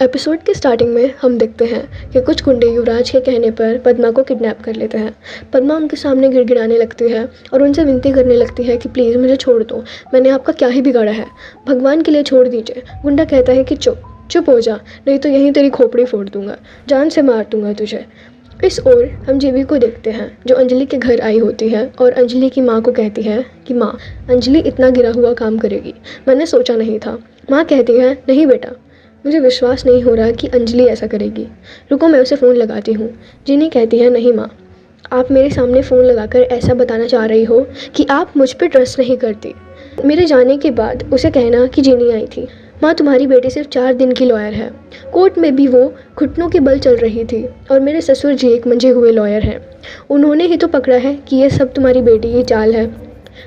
Episode के starting में हम देखते हैं कि कुछ गुंडे युवराज के कहने पर पद्मा को किडनैप कर लेते हैं। पद्मा उनके सामने गिड़गिड़ाने लगती है और उनसे विनती करने लगती है कि प्लीज़ मुझे छोड़ दो, मैंने आपका क्या ही बिगाड़ा है, भगवान के लिए छोड़ दीजिए। गुंडा कहता है कि चुप हो जा, नहीं तो यहीं तेरी खोपड़ी फोड़ दूंगा, जान से मार दूंगा तुझे। इस ओर हम जीवी को देखते हैं जो अंजलि के घर आई होती है और अंजलि की माँ को कहती है कि माँ, अंजलि इतना गिरा हुआ काम करेगी, मैंने सोचा नहीं था। माँ कहती है नहीं बेटा, मुझे विश्वास नहीं हो रहा कि अंजलि ऐसा करेगी, रुको मैं उसे फ़ोन लगाती हूँ। जिनी कहती है नहीं माँ, आप मेरे सामने फ़ोन लगाकर ऐसा बताना चाह रही हो कि आप मुझ पर ट्रस्ट नहीं करती। मेरे जाने के बाद उसे कहना कि जिनी आई थी। माँ, तुम्हारी बेटी सिर्फ 4 दिन की लॉयर है, कोर्ट में भी वो घुटनों के बल चल रही थी और मेरे ससुर जी एक मंजे हुए लॉयर हैं, उन्होंने ही तो पकड़ा है कि ये सब तुम्हारी बेटी की चाल है।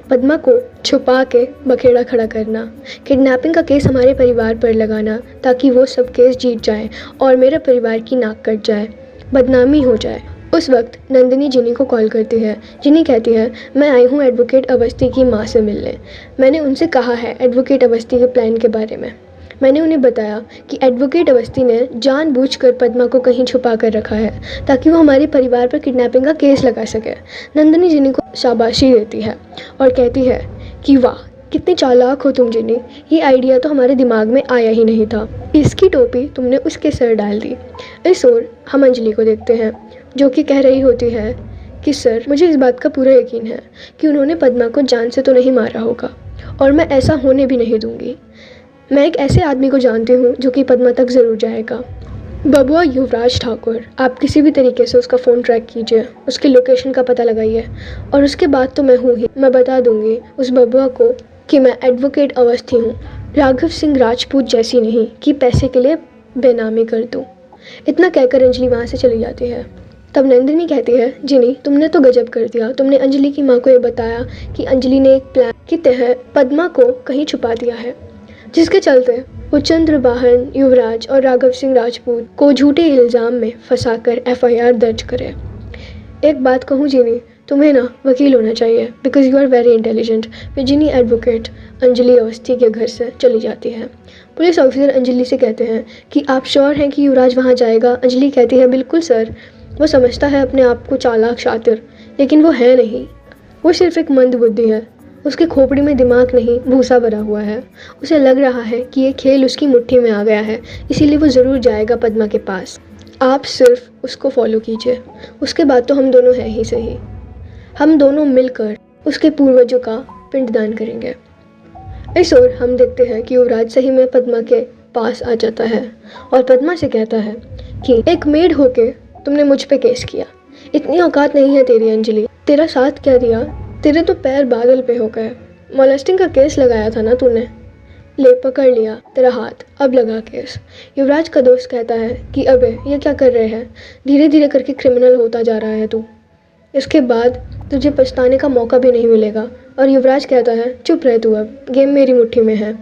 पद्मा को छुपा के बखेड़ा खड़ा करना, किडनैपिंग का केस हमारे परिवार पर लगाना ताकि वो सब केस जीत जाए और मेरे परिवार की नाक कट जाए, बदनामी हो जाए। उस वक्त नंदिनी जिनी को कॉल करती है। जिनी कहती है मैं आई हूँ एडवोकेट अवस्थी की माँ से मिलने, मैंने उनसे कहा है एडवोकेट अवस्थी के प्लान के बारे में। मैंने उन्हें बताया कि एडवोकेट अवस्थी ने जानबूझकर पद्मा को कहीं छुपा कर रखा है ताकि वो हमारे परिवार पर किडनैपिंग का केस लगा सके। नंदिनी जिनी को शाबाशी देती है और कहती है कि वाह, कितनी चालाक हो तुम जिनी, ये आइडिया तो हमारे दिमाग में आया ही नहीं था, इसकी टोपी तुमने उसके सर डाल दी। इस ओर हम अंजलि को देखते हैं जो कि कह रही होती है कि सर, मुझे इस बात का पूरा यकीन है कि उन्होंने पद्मा को जान से तो नहीं मारा होगा और मैं ऐसा होने भी नहीं दूंगी। मैं एक ऐसे आदमी को जानती हूँ जो कि पद्मा तक ज़रूर जाएगा, बबुआ युवराज ठाकुर। आप किसी भी तरीके से उसका फ़ोन ट्रैक कीजिए, उसकी लोकेशन का पता लगाइए और उसके बाद तो मैं हूँ ही, मैं बता दूँगी उस बबुआ को कि मैं एडवोकेट अवस्थी हूँ, राघव सिंह राजपूत जैसी नहीं कि पैसे के लिए बेनामी कर दूँ। इतना कहकर अंजलि वहाँ से चली जाती है। तब नंदिनी कहती है जिनी, तुमने तो गजब कर दिया, तुमने अंजलि की माँ को ये बताया कि अंजलि ने एक प्लान के तहत पद्मा को कहीं छुपा दिया है, जिसके चलते वो चंद्रवाहन, युवराज और राघव सिंह राजपूत को झूठे इल्ज़ाम में फंसाकर FIR दर्ज करे। एक बात कहूँ जिनी, तुम्हें ना वकील होना चाहिए, because you are very intelligent. फिर जिनी एडवोकेट अंजलि अवस्थी के घर से चली जाती है। पुलिस ऑफिसर अंजलि से कहते हैं कि आप श्योर हैं कि युवराज वहाँ जाएगा? अंजलि कहती है बिल्कुल सर, वो समझता है अपने आप को चालाक शातिर, लेकिन वो है नहीं, वो सिर्फ एक मंद बुद्धि है, उसकी खोपड़ी में दिमाग नहीं भूसा भरा हुआ है। उसे लग रहा है कि ये खेल उसकी मुट्ठी में आ गया है, इसीलिए वो ज़रूर जाएगा पद्मा के पास। आप सिर्फ उसको फॉलो कीजिए, उसके बाद तो हम दोनों हैं ही सही, हम दोनों मिलकर उसके पूर्वजों का पिंडदान करेंगे। इस ओर हम देखते हैं कि युवराज सही में पद्मा के पास आ जाता है और पद्मा से कहता है कि एक मेड होके तुमने मुझ पे केस किया, इतनी औकात नहीं है तेरी अंजलि, तेरा साथ क्या दिया, तेरे तो पैर बादल पे हो गए। मोलेस्टिंग का केस लगाया था ना तूने, ले पकड़ लिया तेरा हाथ, अब लगा केस। युवराज का दोस्त कहता है कि अबे ये क्या कर रहे हैं, धीरे धीरे करके क्रिमिनल होता जा रहा है तू, इसके बाद तुझे पछताने का मौका भी नहीं मिलेगा। और युवराज कहता है चुप रह तू, अब गेम मेरी मुट्ठी में है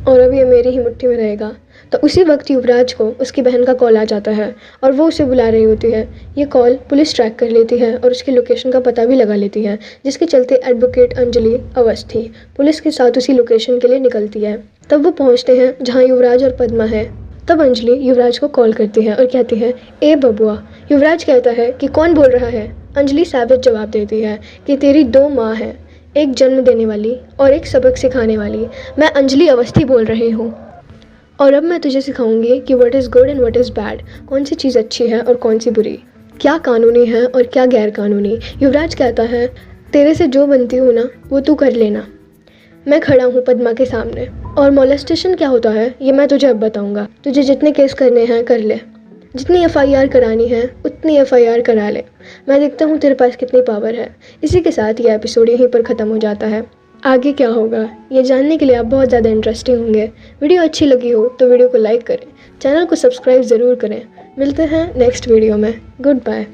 और अब ये मेरी ही मुट्ठी में रहेगा। तो उसी वक्त युवराज को उसकी बहन का कॉल आ जाता है और वो उसे बुला रही होती है। ये कॉल पुलिस ट्रैक कर लेती है और उसकी लोकेशन का पता भी लगा लेती है, जिसके चलते एडवोकेट अंजलि अवस्थी पुलिस के साथ उसी लोकेशन के लिए निकलती है। तब वो पहुंचते हैं जहां युवराज और पद्मा है। तब अंजलि युवराज को कॉल करती है और कहती है ए बबुआ। युवराज कहता है कि कौन बोल रहा है? अंजलि सैवेज जवाब देती है कि तेरी 2 माँ हैं, एक जन्म देने वाली और एक सबक सिखाने वाली, मैं अंजलि अवस्थी बोल रही हूँ और अब मैं तुझे सिखाऊंगी कि what is good and what is bad, कौन सी चीज़ अच्छी है और कौन सी बुरी, क्या कानूनी है और क्या गैर कानूनी। युवराज कहता है तेरे से जो बनती हूँ ना वो तू कर लेना, मैं खड़ा हूँ पद्मा के सामने, और मोलेस्टेशन क्या होता है ये मैं तुझे अब बताऊँगा। तुझे जितने केस करने हैं कर ले, जितनी FIR करानी है उतनी FIR करा ले, मैं देखता हूँ तेरे पास कितनी पावर है। इसी के साथ ये एपिसोड यहीं पर ख़त्म हो जाता है। आगे क्या होगा ये जानने के लिए आप बहुत ज़्यादा इंटरेस्टिंग होंगे। वीडियो अच्छी लगी हो तो वीडियो को लाइक करें, चैनल को सब्सक्राइब ज़रूर करें। मिलते हैं नेक्स्ट वीडियो में, गुड बाय।